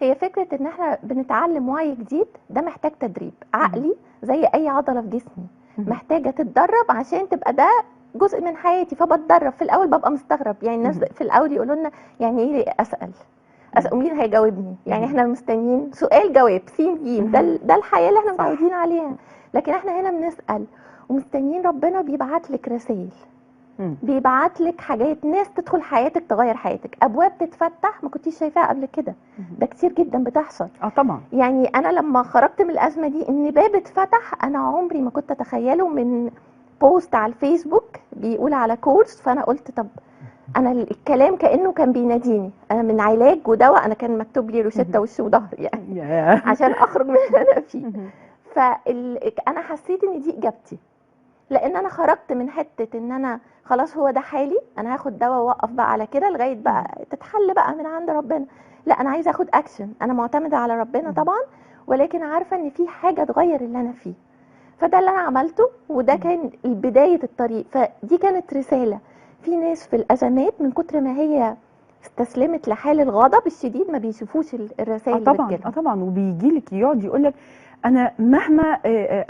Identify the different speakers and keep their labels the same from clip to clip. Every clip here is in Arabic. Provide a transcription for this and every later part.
Speaker 1: هي فكره ان احنا بنتعلم وعي جديد، ده محتاج تدريب عقلي زي اي عضله في جسمي، محتاجه تتدرب عشان تبقى ده جزء من حياتي. فبتدرب في الاول، ببقى مستغرب يعني الناس في الاول يقولوا لنا يعني ايه اسال مين هيجاوبني، يعني احنا مستنيين سؤال جواب سين جيم، ده الحياه اللي احنا متعودين عليها. لكن احنا هنا بنسال ومستنيين ربنا بيبعت لك رسائل، بيبعت لك حاجات، ناس تدخل حياتك تغير حياتك، ابواب تتفتح ما كنتيش شايفاها قبل كده. ده كتير جدا بتحصل.
Speaker 2: طبعا.
Speaker 1: يعني انا لما خرجت من الازمه دي ان باب اتفتح انا عمري ما كنت اتخيله، من بوست على الفيسبوك بيقول على كورس، فانا قلت طب انا الكلام كانه كان بيناديني، انا من علاج ودواء، انا كان مكتوب لي روشته وش وظهر يعني عشان اخرج من اللي انا فيه. فانا حسيت ان دي اجابتي، لان انا خرجت من حته ان انا خلاص هو ده حالي، انا هاخد دواء واوقف بقى على كده لغايه بقى تتحل بقى من عند ربنا. لا، انا عايزه اخد اكشن، انا معتمده على ربنا طبعا، ولكن عارفه ان في حاجه تغير اللي انا فيه. فده اللي انا عملته، وده كان بدايه الطريق. فدي كانت رساله. في ناس في الازمات من كتر ما هي استسلمت لحال الغضب الشديد ما بيشوفوش الرسائل اللي
Speaker 2: طبعا.
Speaker 1: بتجيلهم.
Speaker 2: طبعا. وبيجي لك يقعد يقول لك انا مهما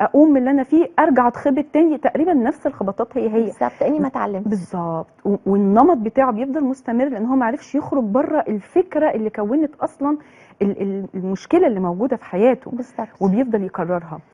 Speaker 2: اقوم من اللي انا فيه ارجع اتخبط تاني، تقريبا نفس الخبطات هي
Speaker 1: بالظبط، اني ما اتعلمتش.
Speaker 2: بالظبط. والنمط بتاعه بيفضل مستمر لان هو ما عرفش يخرج بره الفكره اللي كونت اصلا المشكله اللي موجوده في حياته،
Speaker 1: بالظبط.
Speaker 2: وبيفضل يكررها.